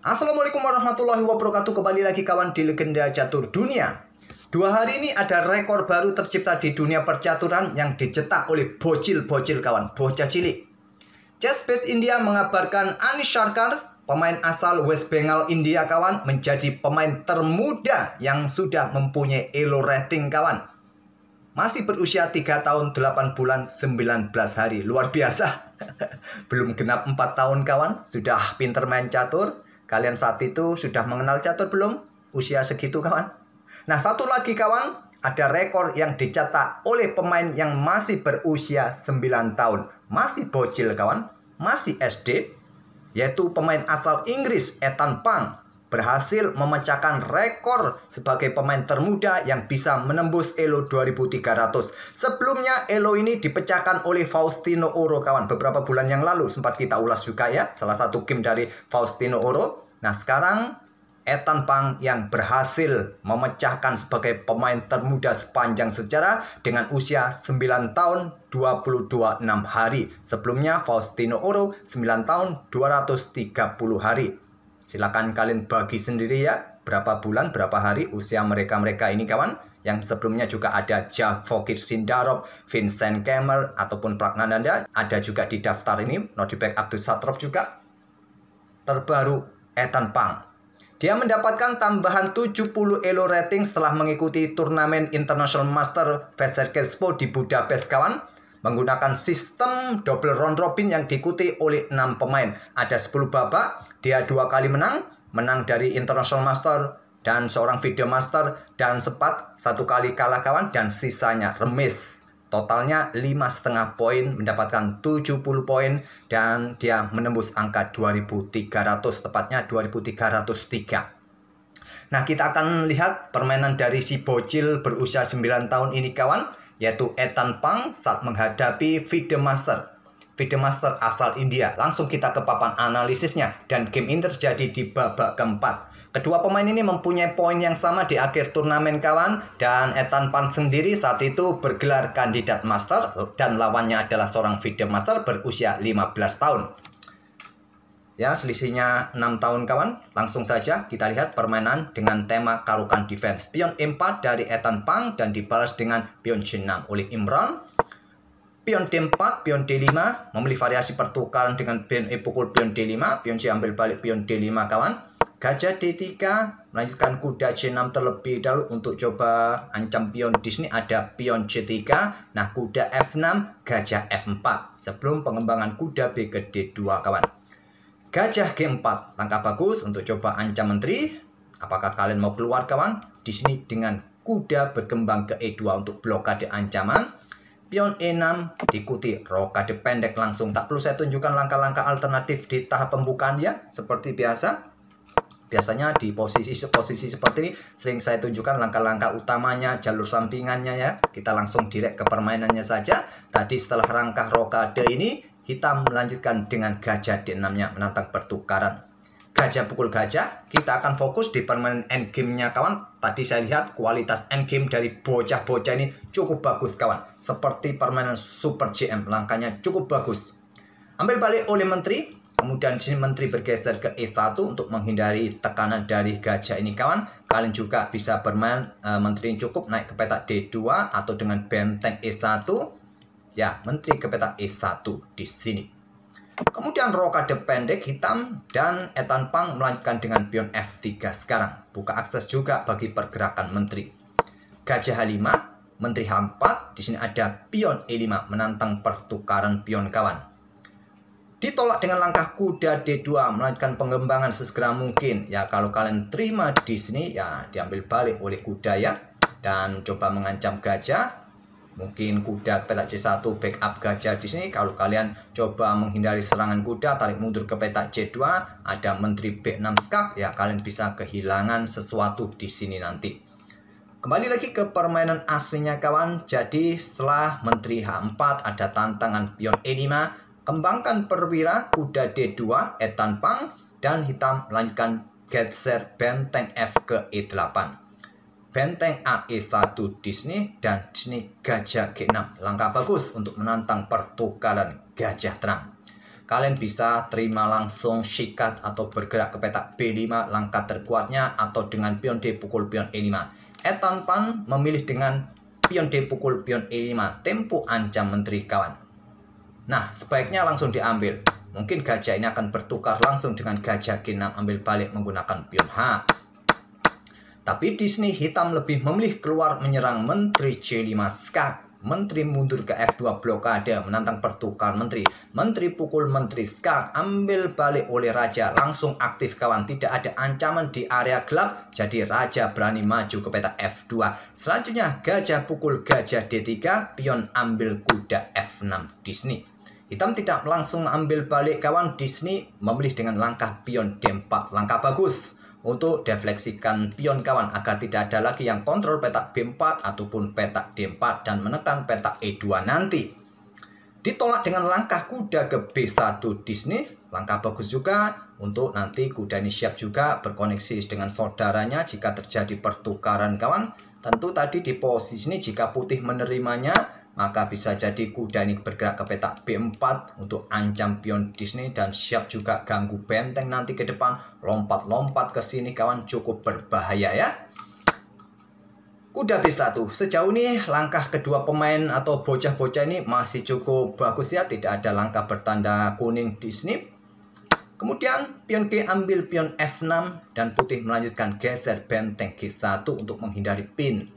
Assalamualaikum warahmatullahi wabarakatuh. Kembali lagi kawan di Legenda Catur Dunia. 2 hari ini ada rekor baru tercipta di dunia percaturan yang dicetak oleh bocil-bocil kawan, bocah cilik. Chess Base India mengabarkan Anish Sharkar, pemain asal West Bengal India kawan, menjadi pemain termuda yang sudah mempunyai elo rating kawan. Masih berusia 3 tahun 8 bulan 19 hari. Luar biasa. Belum genap 4 tahun kawan, sudah pinter main catur. Kalian saat itu sudah mengenal catur belum? Usia segitu kawan. Nah, satu lagi kawan, ada rekor yang dicetak oleh pemain yang masih berusia 9 tahun. Masih bocil kawan, masih SD. Yaitu pemain asal Inggris, Ethan Pang. Berhasil memecahkan rekor sebagai pemain termuda yang bisa menembus elo 2300. Sebelumnya elo ini dipecahkan oleh Faustino Oro kawan. Beberapa bulan yang lalu sempat kita ulas juga ya. Salah satu game dari Faustino Oro. Nah, sekarang Ethan Pang yang berhasil memecahkan sebagai pemain termuda sepanjang sejarah dengan usia 9 tahun 22 hari. Sebelumnya Faustino Oro 9 tahun 230 hari. Silakan kalian bagi sendiri ya, berapa bulan, berapa hari usia mereka-mereka ini kawan. Yang sebelumnya juga ada Javokhir Sindarov, Vincent Kemmer, ataupun Pragnananda. Ada juga di daftar ini, Nordibek Abdussatrov juga. Terbaru Ethan Pang. Dia mendapatkan tambahan 70 elo rating setelah mengikuti turnamen International Master Federer Expo di Budapest kawan. Menggunakan sistem double round robin yang diikuti oleh 6 pemain. Ada 10 babak. Dia 2 kali menang dari International Master dan seorang Video Master, dan sempat 1 kali kalah kawan, dan sisanya remis. Totalnya 5,5 poin, mendapatkan 70 poin, dan dia menembus angka 2300, tepatnya 2303. Nah, kita akan lihat permainan dari si bocil berusia 9 tahun ini kawan, yaitu Ethan Pang saat menghadapi Video Master. Video Master asal India. Langsung kita ke papan analisisnya. Dan game ini terjadi di babak keempat. Kedua pemain ini mempunyai poin yang sama di akhir turnamen kawan. Dan Ethan Pang sendiri saat itu bergelar kandidat master. Dan lawannya adalah seorang Video Master berusia 15 tahun. Ya, selisihnya 6 tahun kawan. Langsung saja kita lihat permainan dengan tema Karukan Defense. Pion E4 dari Ethan Pang dan dibalas dengan pion C6 oleh Imran. Pion D4, pion D5, memilih variasi pertukaran dengan pion E pukul pion D5, pion C ambil balik pion D5 kawan. Gajah D3, melanjutkan kuda C6 terlebih dahulu untuk coba ancam pion. Di sini ada pion C3, nah kuda F6, gajah F4. Sebelum pengembangan kuda B ke D2 kawan. Gajah G4, langkah bagus untuk coba ancam menteri. Apakah kalian mau keluar kawan? Di sini dengan kuda berkembang ke E2 untuk blokade ancaman. Pion E6 diikuti rokade pendek langsung. Tak perlu saya tunjukkan langkah-langkah alternatif di tahap pembukaan ya. Seperti biasa. Biasanya di posisi seperti ini sering saya tunjukkan langkah-langkah utamanya, jalur sampingannya ya. Kita langsung direct ke permainannya saja. Tadi setelah rangkah rokade ini, hitam melanjutkan dengan gajah D6-nya menantang pertukaran. Gajah pukul gajah, kita akan fokus di permainan endgame-nya kawan. Tadi saya lihat kualitas endgame dari bocah-bocah ini cukup bagus kawan. Seperti permainan Super GM, langkahnya cukup bagus. Ambil balik oleh menteri, kemudian di sini menteri bergeser ke E1 untuk menghindari tekanan dari gajah ini kawan. Kalian juga bisa bermain menteri cukup naik ke petak D2 atau dengan benteng E1. Ya, menteri ke petak E1 di sini. Kemudian rokade pendek hitam dan Ethan Pang melanjutkan dengan pion F3 sekarang. Buka akses juga bagi pergerakan menteri. Gajah H5, menteri H4. Di sini ada pion E5 menantang pertukaran pion kawan. Ditolak dengan langkah kuda D2 melanjutkan pengembangan sesegera mungkin. Ya, kalau kalian terima di sini ya diambil balik oleh kuda ya. Dan coba mengancam gajah. Mungkin kuda petak C1 backup gajah di sini. Kalau kalian coba menghindari serangan kuda, tarik mundur ke petak C2, ada menteri B6 skak, ya kalian bisa kehilangan sesuatu di sini nanti. Kembali lagi ke permainan aslinya kawan. Jadi setelah menteri H4 ada tantangan pion E5, kembangkan perwira, kuda D2, Ethan Pang, dan hitam melanjutkan geser benteng F ke E8. Benteng AE1 di sini, dan di sini gajah G6. Langkah bagus untuk menantang pertukaran gajah terang. kalian bisa terima langsung sikat atau bergerak ke petak B5 langkah terkuatnya, atau dengan pion D pukul pion E5. Ethan Pan memilih dengan pion D pukul pion E5, tempo ancam menteri kawan. Nah, sebaiknya langsung diambil. Mungkin gajah ini akan bertukar langsung dengan gajah G6 ambil balik menggunakan pion H. Tapi di sini hitam lebih memilih keluar menyerang menteri C5 skak. Menteri mundur ke F2 blokade menantang pertukar menteri. Menteri pukul menteri skak, ambil balik oleh raja. Langsung aktif kawan, tidak ada ancaman di area gelap. Jadi raja berani maju ke petak F2. Selanjutnya gajah pukul gajah D3, pion ambil kuda F6 di sini. Hitam tidak langsung ambil balik kawan, di sini memilih dengan langkah pion D4. Langkah bagus untuk defleksikan pion kawan agar tidak ada lagi yang kontrol petak B4 ataupun petak D4 dan menekan petak E2 nanti. Ditolak dengan langkah kuda ke B1 di sini. Langkah bagus juga untuk nanti kuda ini siap juga berkoneksi dengan saudaranya jika terjadi pertukaran kawan. Tentu tadi di posisi ini jika putih menerimanya, maka bisa jadi kuda ini bergerak ke petak B4 untuk ancam pion di sini dan siap juga ganggu benteng nanti ke depan. Lompat-lompat ke sini kawan, cukup berbahaya ya. Kuda B1. Sejauh ini langkah kedua pemain atau bocah-bocah ini masih cukup bagus ya, tidak ada langkah bertanda kuning di sini. Kemudian pion G ambil pion F6 dan putih melanjutkan geser benteng G1 untuk menghindari pin.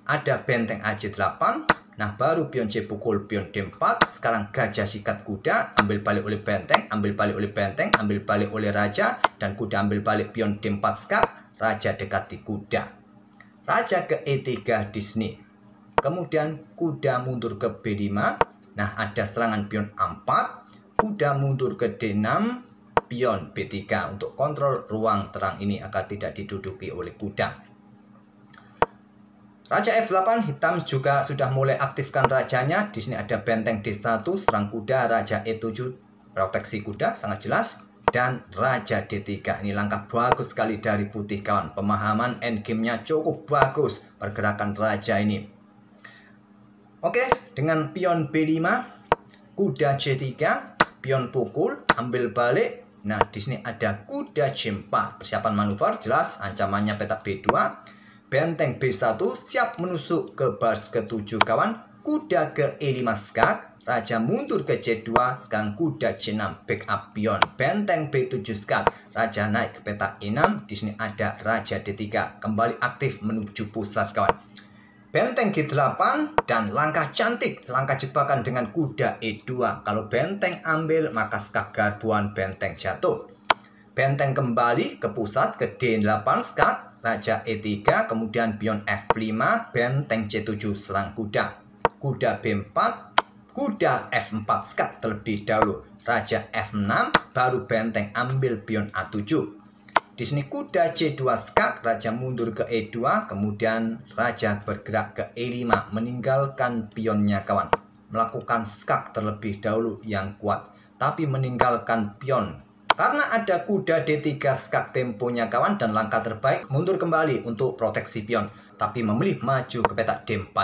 Ada benteng AJ8. Nah, baru pion C pukul pion D4. Sekarang gajah sikat kuda, ambil balik oleh benteng, ambil balik oleh benteng, ambil balik oleh raja, dan kuda ambil balik pion D4 skak. Raja dekati kuda. Raja ke E3 di sini. Kemudian kuda mundur ke B5. Nah, ada serangan pion A4. Kuda mundur ke D6, pion B3 untuk kontrol ruang terang ini agar tidak diduduki oleh kuda. Raja F8, hitam juga sudah mulai aktifkan rajanya. Di sini ada benteng D1, serang kuda, raja E7, proteksi kuda, sangat jelas. Dan raja D3, ini langkah bagus sekali dari putih kawan. Pemahaman endgame-nya cukup bagus, pergerakan raja ini. Oke, dengan pion B5, kuda C3, pion pukul, ambil balik. Nah, di sini ada kuda C4, persiapan manuver, jelas ancamannya petak B2. Benteng B1 siap menusuk ke baris ke-7 kawan. Kuda ke E5 skak. Raja mundur ke C2. Sekarang kuda C6 backup pion. Benteng B7 skak. Raja naik ke petak E6. Di sini ada raja D3. Kembali aktif menuju pusat kawan. Benteng G8 dan langkah cantik. Langkah jebakan dengan kuda E2. Kalau benteng ambil maka skak garbuan benteng jatuh. Benteng kembali ke pusat ke D8 skak. Raja E3, kemudian pion F5, benteng C7 serang kuda. Kuda B4, kuda F4 skak terlebih dahulu. Raja F6, baru benteng ambil pion A7. Di sini kuda C2 skak, raja mundur ke E2, kemudian raja bergerak ke E5, meninggalkan pionnya kawan. Melakukan skak terlebih dahulu yang kuat, tapi meninggalkan pion. Karena ada kuda D3 skak temponya kawan dan langkah terbaik mundur kembali untuk proteksi pion. Tapi memilih maju ke petak D4.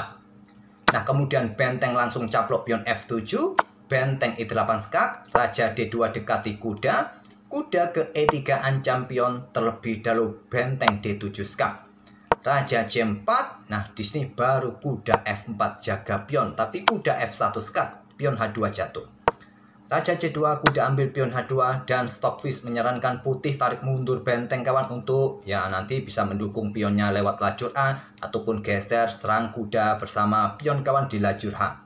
Nah, kemudian benteng langsung caplok pion F7. Benteng E8 skak. Raja D2 dekati kuda. Kuda ke E3 ancam pion terlebih dahulu benteng D7 skak. Raja C4. Nah, di sini baru kuda F4 jaga pion. Tapi kuda F1 skak. Pion H2 jatuh. Raja C2, kuda ambil pion H2 dan Stockfish menyarankan putih tarik mundur benteng kawan untuk ya nanti bisa mendukung pionnya lewat lajur A ataupun geser serang kuda bersama pion kawan di lajur H.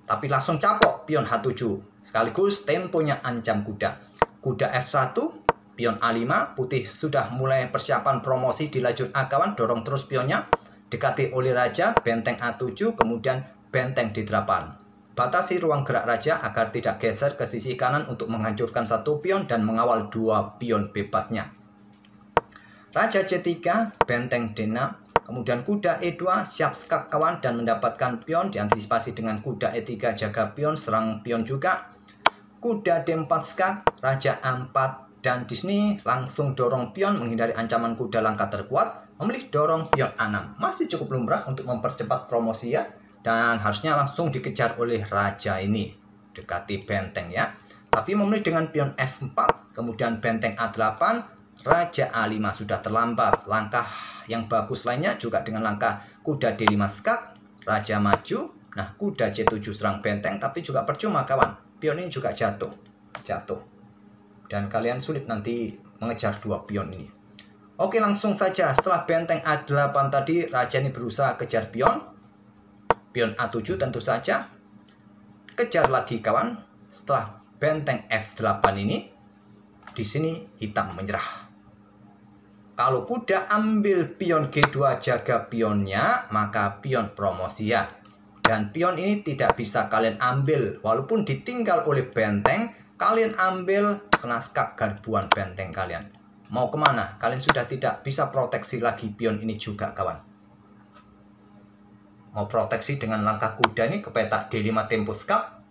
Tapi langsung capok pion H7 sekaligus temponya ancam kuda. Kuda F1, pion A5, putih sudah mulai persiapan promosi di lajur A kawan, dorong terus pionnya, dekati oleh raja, benteng A7, kemudian benteng D8. Batasi ruang gerak raja agar tidak geser ke sisi kanan untuk menghancurkan satu pion dan mengawal dua pion bebasnya. Raja C3, benteng D6, kemudian kuda E2 siap skak kawan dan mendapatkan pion, diantisipasi dengan kuda E3 jaga pion, serang pion juga. Kuda D4 skak, raja A4 dan di sini langsung dorong pion menghindari ancaman kuda langkah terkuat, memilih dorong pion A6. Masih cukup lumrah untuk mempercepat promosi ya. Dan harusnya langsung dikejar oleh raja ini. Dekati benteng ya. Tapi memulai dengan pion F4, kemudian benteng A8, Raja A5 sudah terlambat. Langkah yang bagus lainnya juga dengan langkah kuda D5 skak, Raja maju. Nah, kuda C7 serang benteng, tapi juga percuma kawan. Pion ini juga jatuh. Dan kalian sulit nanti mengejar dua pion ini. Oke, langsung saja. Setelah benteng A8 tadi, Raja ini berusaha kejar pion. Pion A7 tentu saja. Kejar lagi kawan. Setelah benteng F8 ini, di sini hitam menyerah. Kalau kuda ambil pion G2 jaga pionnya, maka pion promosi ya. Dan pion ini tidak bisa kalian ambil. Walaupun ditinggal oleh benteng, kalian ambil kena skak garbuan benteng kalian. Mau kemana? Kalian sudah tidak bisa proteksi lagi pion ini juga kawan. Mau proteksi dengan langkah kuda ini ke petak D5 tempo skak.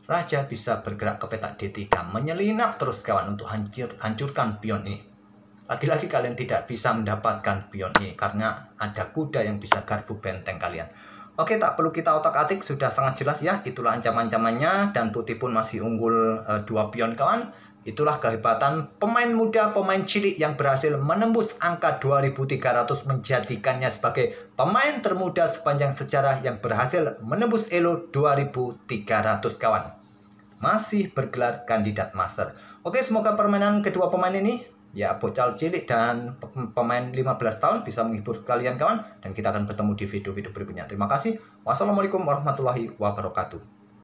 Raja bisa bergerak ke petak D3, menyelinap terus kawan untuk hancurkan pion ini. Lagi-lagi kalian tidak bisa mendapatkan pion ini karena ada kuda yang bisa garbu benteng kalian. Oke, tak perlu kita otak-atik, sudah sangat jelas ya. Itulah ancaman-ancamannya dan putih pun masih unggul 2 pion kawan. Itulah kehebatan pemain muda, pemain cilik yang berhasil menembus angka 2300, menjadikannya sebagai pemain termuda sepanjang sejarah yang berhasil menembus elo 2300 kawan. Masih bergelar kandidat master. Oke, semoga permainan kedua pemain ini, ya bocah cilik dan pemain 15 tahun, bisa menghibur kalian kawan. Dan kita akan bertemu di video-video berikutnya. Terima kasih. Wassalamualaikum warahmatullahi wabarakatuh.